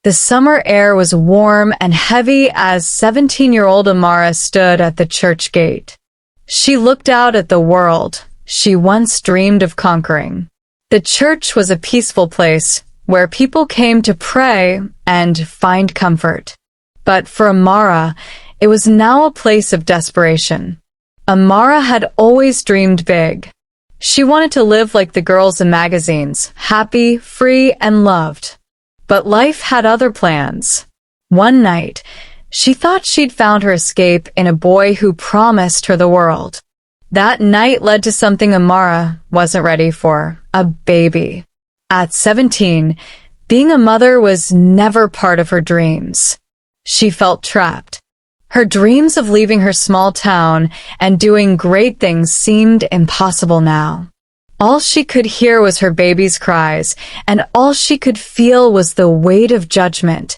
The summer air was warm and heavy as 17-year-old Amara stood at the church gate. She looked out at the world she once dreamed of conquering. The church was a peaceful place where people came to pray and find comfort. But for Amara, it was now a place of desperation. Amara had always dreamed big. She wanted to live like the girls in magazines, happy, free, and loved. But life had other plans. One night, she thought she'd found her escape in a boy who promised her the world. That night led to something Amara wasn't ready for: a baby. At 17, being a mother was never part of her dreams. She felt trapped. Her dreams of leaving her small town and doing great things seemed impossible now. All she could hear was her baby's cries, and all she could feel was the weight of judgment.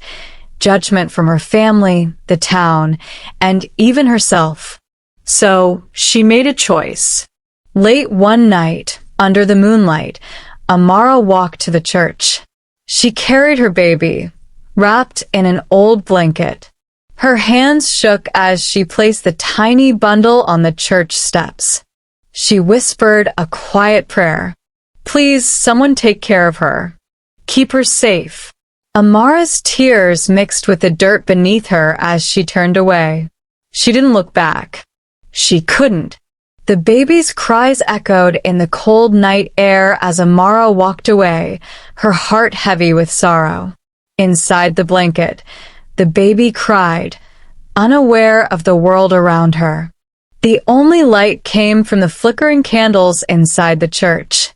Judgment from her family, the town, and even herself. So, she made a choice. Late one night, under the moonlight, Amara walked to the church. She carried her baby, wrapped in an old blanket. Her hands shook as she placed the tiny bundle on the church steps. She whispered a quiet prayer. "Please, someone take care of her. Keep her safe." Amara's tears mixed with the dirt beneath her as she turned away. She didn't look back. She couldn't. The baby's cries echoed in the cold night air as Amara walked away, her heart heavy with sorrow. Inside the blanket, the baby cried, unaware of the world around her. The only light came from the flickering candles inside the church.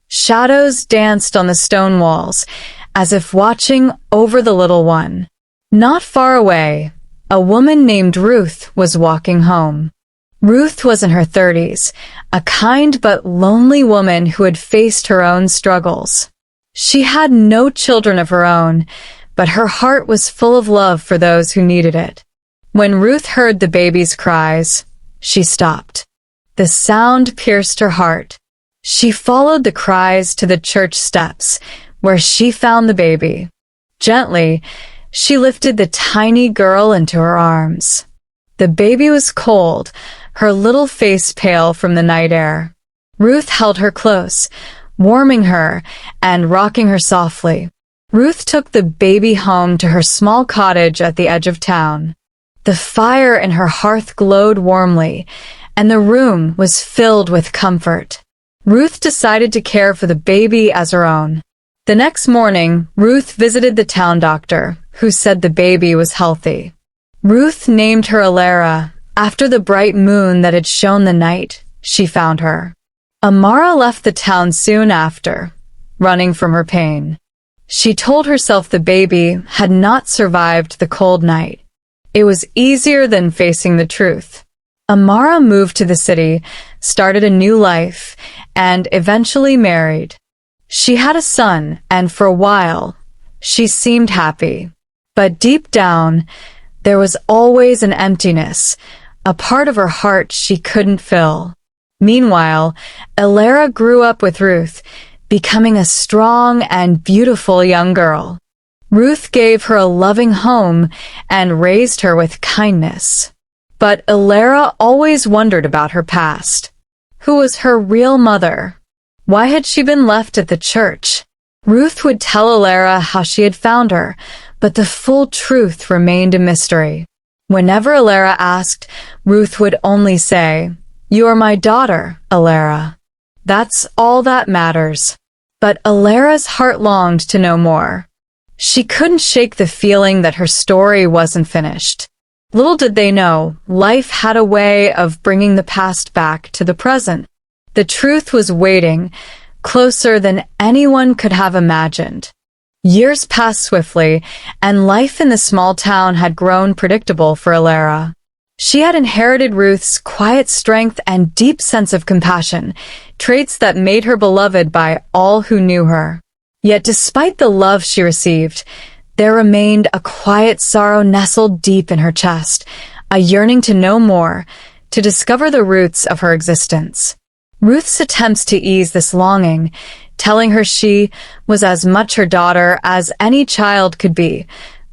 Shadows danced on the stone walls, as if watching over the little one. Not far away, a woman named Ruth was walking home. Ruth was in her 30s, a kind but lonely woman who had faced her own struggles. She had no children of her own, but her heart was full of love for those who needed it. When Ruth heard the baby's cries, she stopped. The sound pierced her heart. She followed the cries to the church steps, where she found the baby. Gently, she lifted the tiny girl into her arms. The baby was cold, her little face pale from the night air. Ruth held her close, warming her and rocking her softly. Ruth took the baby home to her small cottage at the edge of town. The fire in her hearth glowed warmly, and the room was filled with comfort. Ruth decided to care for the baby as her own. The next morning, Ruth visited the town doctor, who said the baby was healthy. Ruth named her Alara, after the bright moon that had shone the night she found her. Amara left the town soon after, running from her pain. She told herself the baby had not survived the cold night. It was easier than facing the truth. Amara moved to the city, started a new life, and eventually married. She had a son, and for a while, she seemed happy. But deep down, there was always an emptiness, a part of her heart she couldn't fill. Meanwhile, Alara grew up with Ruth, becoming a strong and beautiful young girl. Ruth gave her a loving home and raised her with kindness. But Alara always wondered about her past. Who was her real mother? Why had she been left at the church? Ruth would tell Alara how she had found her, but the full truth remained a mystery. Whenever Alara asked, Ruth would only say, "You are my daughter, Alara. That's all that matters." But Alara's heart longed to know more. She couldn't shake the feeling that her story wasn't finished. Little did they know, life had a way of bringing the past back to the present. The truth was waiting, closer than anyone could have imagined. Years passed swiftly, and life in the small town had grown predictable for Alara. She had inherited Ruth's quiet strength and deep sense of compassion, traits that made her beloved by all who knew her. Yet despite the love she received, there remained a quiet sorrow nestled deep in her chest, a yearning to know more, to discover the roots of her existence. Ruth's attempts to ease this longing, telling her she was as much her daughter as any child could be,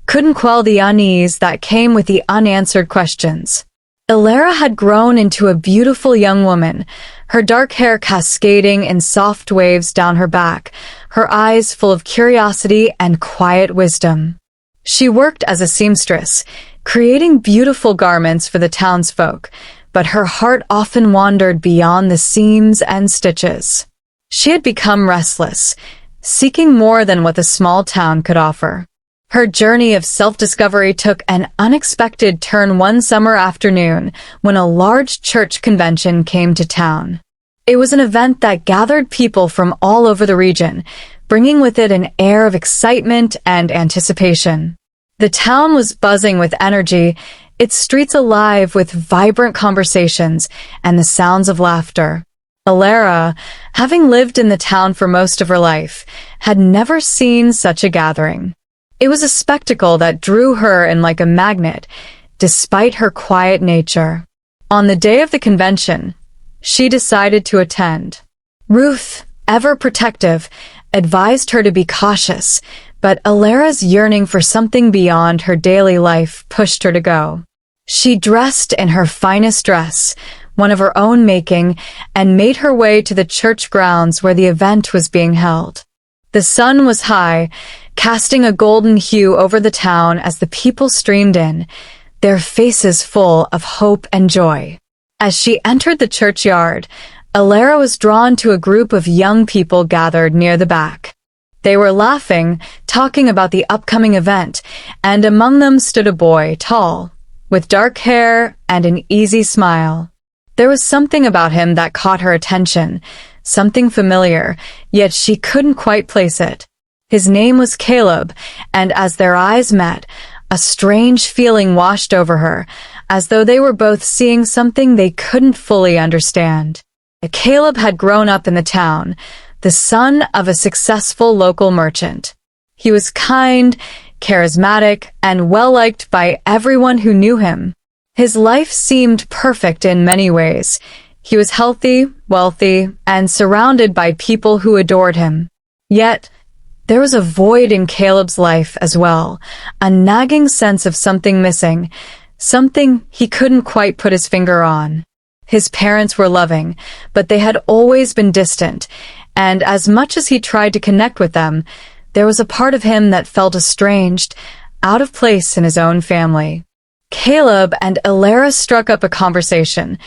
couldn't quell the unease that came with the unanswered questions. Ilara had grown into a beautiful young woman, her dark hair cascading in soft waves down her back, her eyes full of curiosity and quiet wisdom. She worked as a seamstress, creating beautiful garments for the townsfolk, but her heart often wandered beyond the seams and stitches. She had become restless, seeking more than what the small town could offer. Her journey of self-discovery took an unexpected turn one summer afternoon when a large church convention came to town. It was an event that gathered people from all over the region, bringing with it an air of excitement and anticipation. The town was buzzing with energy, its streets alive with vibrant conversations and the sounds of laughter. Ilara, having lived in the town for most of her life, had never seen such a gathering. It was a spectacle that drew her in like a magnet, despite her quiet nature. On the day of the convention, she decided to attend. Ruth, ever protective, advised her to be cautious, but Ilara's yearning for something beyond her daily life pushed her to go. She dressed in her finest dress, one of her own making, and made her way to the church grounds where the event was being held. The sun was high, casting a golden hue over the town as the people streamed in, their faces full of hope and joy. As she entered the churchyard, Ilara was drawn to a group of young people gathered near the back. They were laughing, talking about the upcoming event, and among them stood a boy, tall, with dark hair and an easy smile. There was something about him that caught her attention, something familiar, yet she couldn't quite place it. His name was Caleb, and as their eyes met, a strange feeling washed over her, as though they were both seeing something they couldn't fully understand. Caleb had grown up in the town, the son of a successful local merchant. He was kind, charismatic, and well-liked by everyone who knew him. His life seemed perfect in many ways. He was healthy, wealthy, and surrounded by people who adored him. Yet, there was a void in Caleb's life as well, a nagging sense of something missing, something he couldn't quite put his finger on. His parents were loving, but they had always been distant, and as much as he tried to connect with them, there was a part of him that felt estranged, out of place in his own family. Caleb and Ilara struck up a conversation,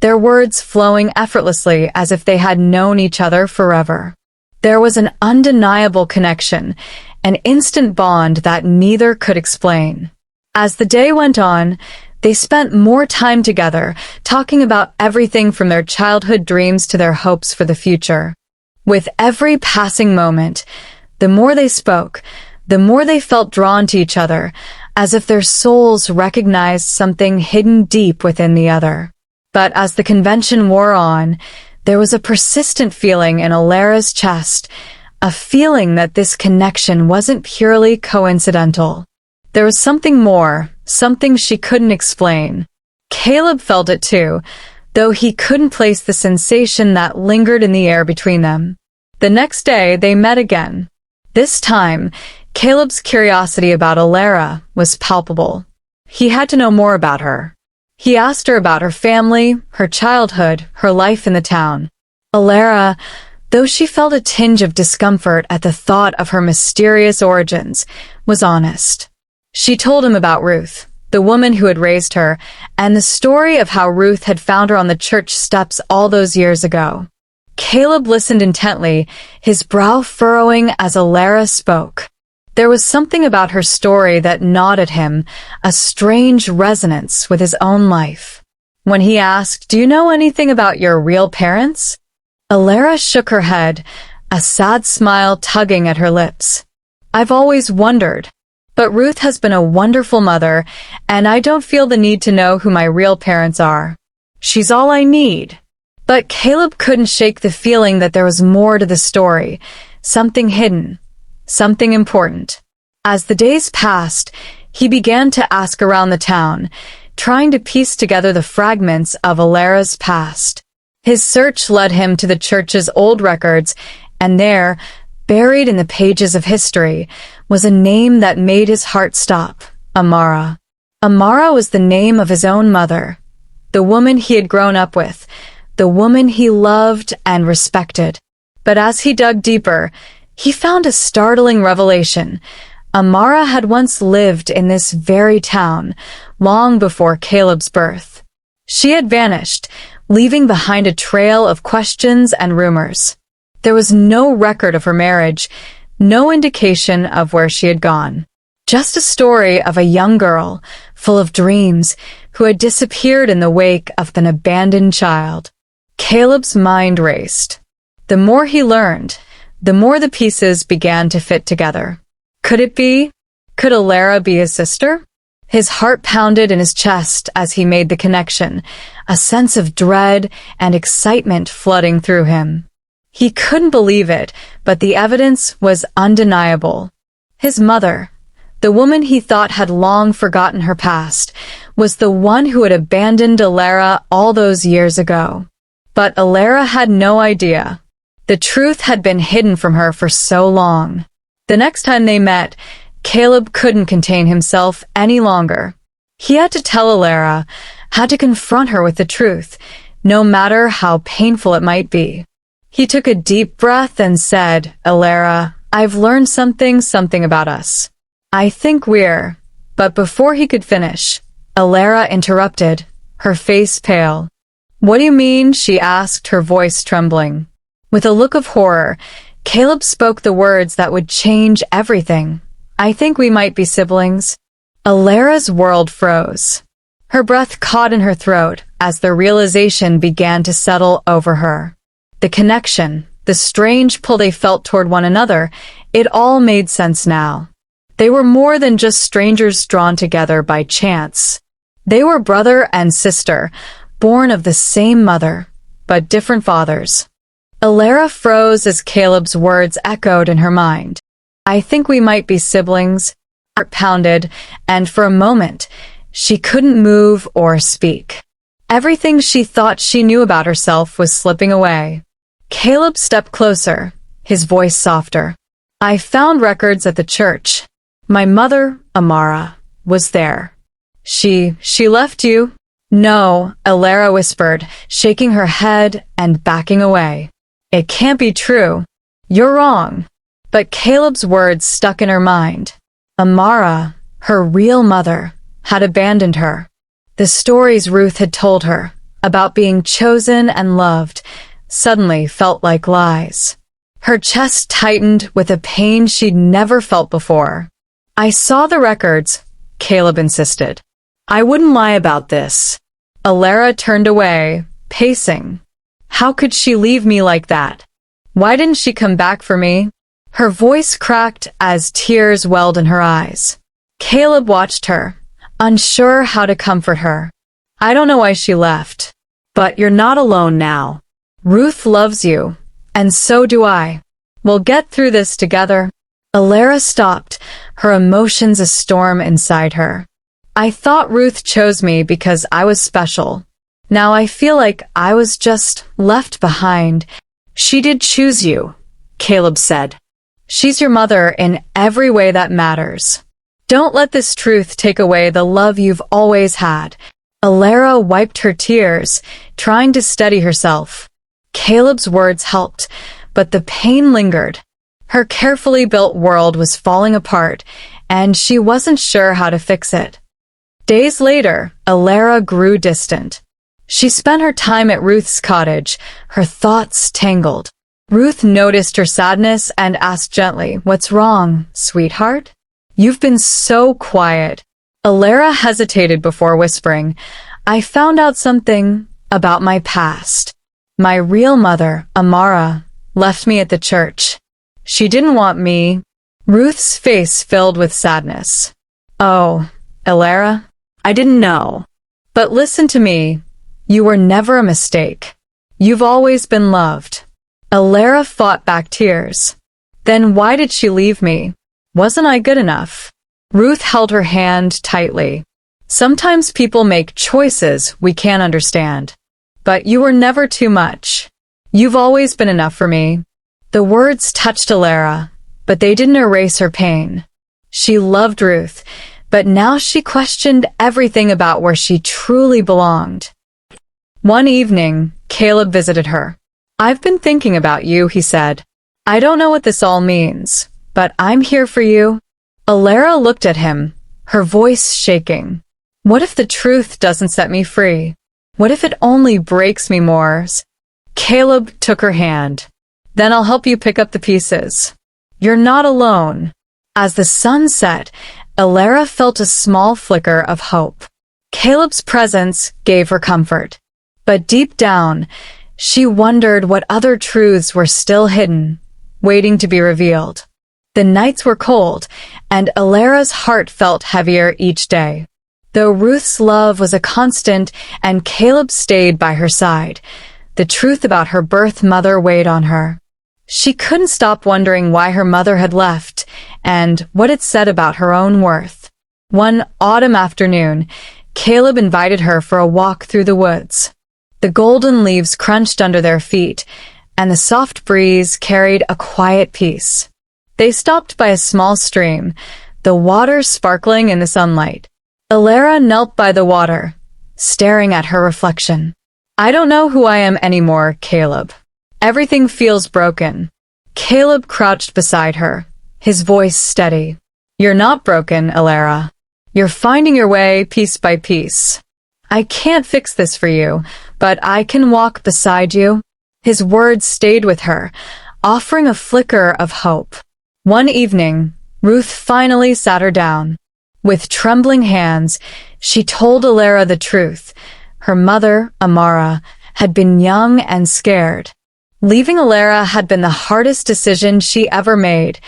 their words flowing effortlessly as if they had known each other forever. There was an undeniable connection, an instant bond that neither could explain. As the day went on, they spent more time together, talking about everything from their childhood dreams to their hopes for the future. With every passing moment, the more they spoke, the more they felt drawn to each other, as if their souls recognized something hidden deep within the other. But as the convention wore on, there was a persistent feeling in Ilara's chest, a feeling that this connection wasn't purely coincidental. There was something more, something she couldn't explain. Caleb felt it too, though he couldn't place the sensation that lingered in the air between them. The next day, they met again. This time, Caleb's curiosity about Ilara was palpable. He had to know more about her. He asked her about her family, her childhood, her life in the town. Ilara, though she felt a tinge of discomfort at the thought of her mysterious origins, was honest. She told him about Ruth, the woman who had raised her, and the story of how Ruth had found her on the church steps all those years ago. Caleb listened intently, his brow furrowing as Ilara spoke. There was something about her story that gnawed at him, a strange resonance with his own life. When he asked, "Do you know anything about your real parents?" Ilara shook her head, a sad smile tugging at her lips. "I've always wondered. But Ruth has been a wonderful mother, and I don't feel the need to know who my real parents are. She's all I need." But Caleb couldn't shake the feeling that there was more to the story, something hidden, something important. As the days passed, he began to ask around the town, trying to piece together the fragments of Ilara's past. His search led him to the church's old records, and there, buried in the pages of history, was a name that made his heart stop: Amara. Amara was the name of his own mother, the woman he had grown up with, the woman he loved and respected. But as he dug deeper, he found a startling revelation. Amara had once lived in this very town, long before Caleb's birth. She had vanished, leaving behind a trail of questions and rumors. There was no record of her marriage, no indication of where she had gone. Just a story of a young girl, full of dreams, who had disappeared in the wake of an abandoned child. Caleb's mind raced. The more he learned, the more the pieces began to fit together. Could it be? Could Alara be his sister? His heart pounded in his chest as he made the connection, a sense of dread and excitement flooding through him. He couldn't believe it, but the evidence was undeniable. His mother, the woman he thought had long forgotten her past, was the one who had abandoned Alara all those years ago. But Alara had no idea. The truth had been hidden from her for so long. The next time they met, Caleb couldn't contain himself any longer. He had to tell Alara, had to confront her with the truth, no matter how painful it might be. He took a deep breath and said, "Alara, I've learned something about us. I think we're—" But before he could finish, Alara interrupted, her face pale. "What do you mean?" she asked, her voice trembling. With a look of horror, Caleb spoke the words that would change everything. "I think we might be siblings." Alara's world froze. Her breath caught in her throat as the realization began to settle over her. The connection, the strange pull they felt toward one another, it all made sense now. They were more than just strangers drawn together by chance. They were brother and sister, born of the same mother, but different fathers. Alara froze as Caleb's words echoed in her mind. "I think we might be siblings." Her heart pounded, and for a moment, she couldn't move or speak. Everything she thought she knew about herself was slipping away. Caleb stepped closer, his voice softer. "I found records at the church. My mother, Amara, was there." She left you?" "No," Alara whispered, shaking her head and backing away. "It can't be true. You're wrong." But Caleb's words stuck in her mind. Amara, her real mother, had abandoned her. The stories Ruth had told her about being chosen and loved suddenly felt like lies. Her chest tightened with a pain she'd never felt before. "I saw the records," Caleb insisted. "I wouldn't lie about this." Alara turned away, pacing. How could she leave me like that? Why didn't she come back for me? Her voice cracked as tears welled in her eyes. Caleb watched her, unsure how to comfort her. "I don't know why she left. But you're not alone now. Ruth loves you, and so do I. We'll get through this together." Alara stopped, her emotions a storm inside her. "I thought Ruth chose me because I was special. Now I feel like I was just left behind." "She did choose you," Caleb said. "She's your mother in every way that matters. Don't let this truth take away the love you've always had." Alara wiped her tears, trying to steady herself. Caleb's words helped, but the pain lingered. Her carefully built world was falling apart, and she wasn't sure how to fix it. Days later, Alara grew distant. She spent her time at Ruth's cottage, her thoughts tangled. Ruth noticed her sadness and asked gently, "What's wrong, sweetheart? You've been so quiet." Alara hesitated before whispering, "I found out something about my past. My real mother, Amara, left me at the church. She didn't want me." Ruth's face filled with sadness. "Oh, Alara, I didn't know. But listen to me. You were never a mistake. You've always been loved." Alara fought back tears. "Then why did she leave me? Wasn't I good enough?" Ruth held her hand tightly. "Sometimes people make choices we can't understand. but you were never too much. You've always been enough for me." The words touched Alara, but they didn't erase her pain. She loved Ruth, but now she questioned everything about where she truly belonged. One evening, Caleb visited her. "I've been thinking about you," he said. "I don't know what this all means, but I'm here for you." Alara looked at him, her voice shaking. "What if the truth doesn't set me free? What if it only breaks me more?" Caleb took her hand. "Then I'll help you pick up the pieces. You're not alone." As the sun set, Alara felt a small flicker of hope. Caleb's presence gave her comfort. But deep down, she wondered what other truths were still hidden, waiting to be revealed. The nights were cold, and Alara's heart felt heavier each day. Though Ruth's love was a constant and Caleb stayed by her side, the truth about her birth mother weighed on her. She couldn't stop wondering why her mother had left and what it said about her own worth. One autumn afternoon, Caleb invited her for a walk through the woods. The golden leaves crunched under their feet, and the soft breeze carried a quiet peace. They stopped by a small stream, the water sparkling in the sunlight. Alara knelt by the water, staring at her reflection. "I don't know who I am anymore, Caleb. Everything feels broken." Caleb crouched beside her, his voice steady. "You're not broken, Alara. You're finding your way piece by piece. I can't fix this for you, but I can walk beside you." His words stayed with her, offering a flicker of hope. One evening, Ruth finally sat her down. With trembling hands, she told Alara the truth. Her mother, Amara, had been young and scared. Leaving Alara had been the hardest decision she ever made,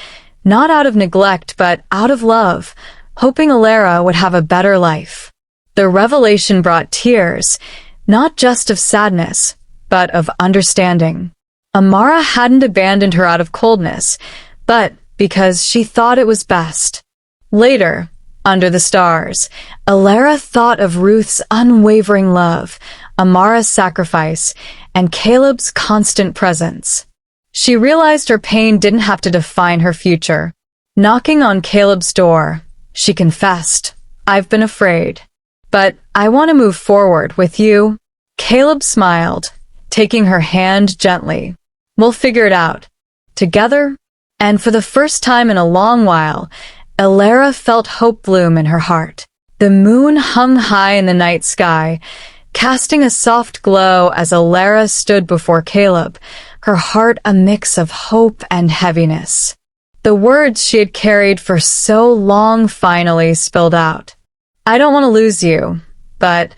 not out of neglect but out of love, hoping Alara would have a better life. The revelation brought tears, not just of sadness, but of understanding. Amara hadn't abandoned her out of coldness, but because she thought it was best. Later, under the stars, Alara thought of Ruth's unwavering love, Amara's sacrifice, and Caleb's constant presence. She realized her pain didn't have to define her future. Knocking on Caleb's door, she confessed, "I've been afraid, but I want to move forward with you." Caleb smiled, taking her hand gently. "We'll figure it out. Together." And for the first time in a long while, Alara felt hope bloom in her heart. The moon hung high in the night sky, casting a soft glow as Alara stood before Caleb, her heart a mix of hope and heaviness. The words she had carried for so long finally spilled out. "I don't want to lose you, but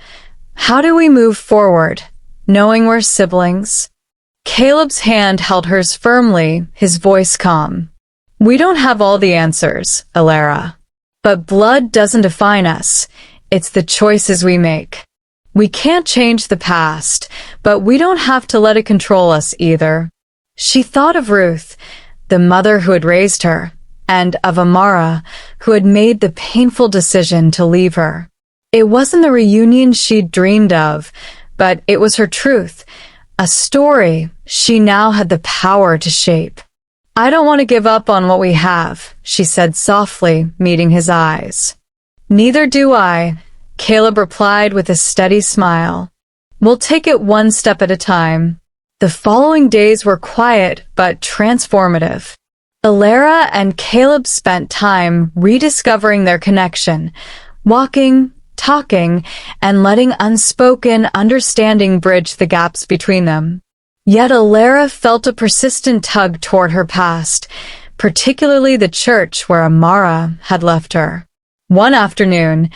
how do we move forward, knowing we're siblings?" Caleb's hand held hers firmly, his voice calm. "We don't have all the answers, Alara. But blood doesn't define us. It's the choices we make. We can't change the past, but we don't have to let it control us either." She thought of Ruth, the mother who had raised her, and of Amara, who had made the painful decision to leave her. It wasn't the reunion she'd dreamed of, but it was her truth, a story she now had the power to shape. "I don't want to give up on what we have," she said softly, meeting his eyes. "Neither do I," Caleb replied with a steady smile. "We'll take it one step at a time." The following days were quiet but transformative. Alara and Caleb spent time rediscovering their connection, walking, talking, and letting unspoken understanding bridge the gaps between them. Yet Alara felt a persistent tug toward her past, particularly the church where Amara had left her. One afternoon,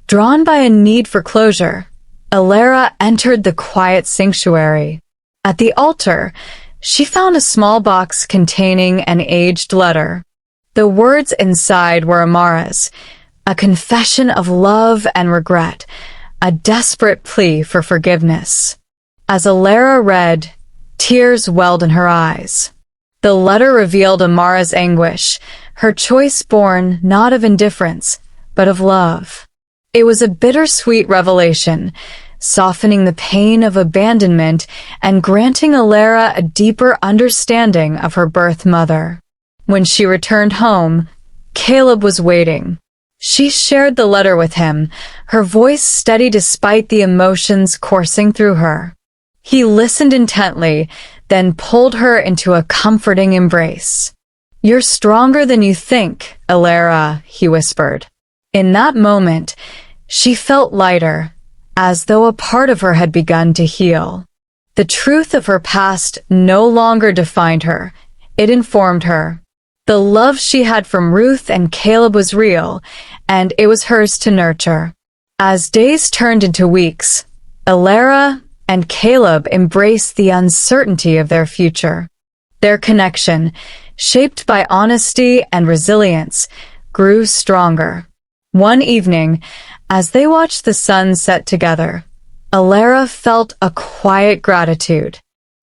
drawn by a need for closure, Alara entered the quiet sanctuary. At the altar, she found a small box containing an aged letter. The words inside were Amara's, a confession of love and regret, a desperate plea for forgiveness. As Alara read, tears welled in her eyes. The letter revealed Amara's anguish, her choice born not of indifference, but of love. It was a bittersweet revelation, softening the pain of abandonment and granting Alara a deeper understanding of her birth mother. When she returned home, Caleb was waiting. She shared the letter with him, her voice steady despite the emotions coursing through her. He listened intently, then pulled her into a comforting embrace. "You're stronger than you think, Alara," he whispered. In that moment, she felt lighter, as though a part of her had begun to heal. The truth of her past no longer defined her, it informed her. The love she had from Ruth and Caleb was real, and it was hers to nurture. As days turned into weeks, Alara and Caleb embraced the uncertainty of their future. Their connection, shaped by honesty and resilience, grew stronger. One evening, as they watched the sun set together, Alara felt a quiet gratitude.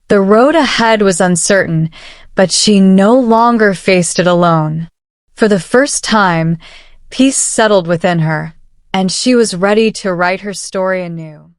The road ahead was uncertain, but she no longer faced it alone. For the first time, peace settled within her, and she was ready to write her story anew.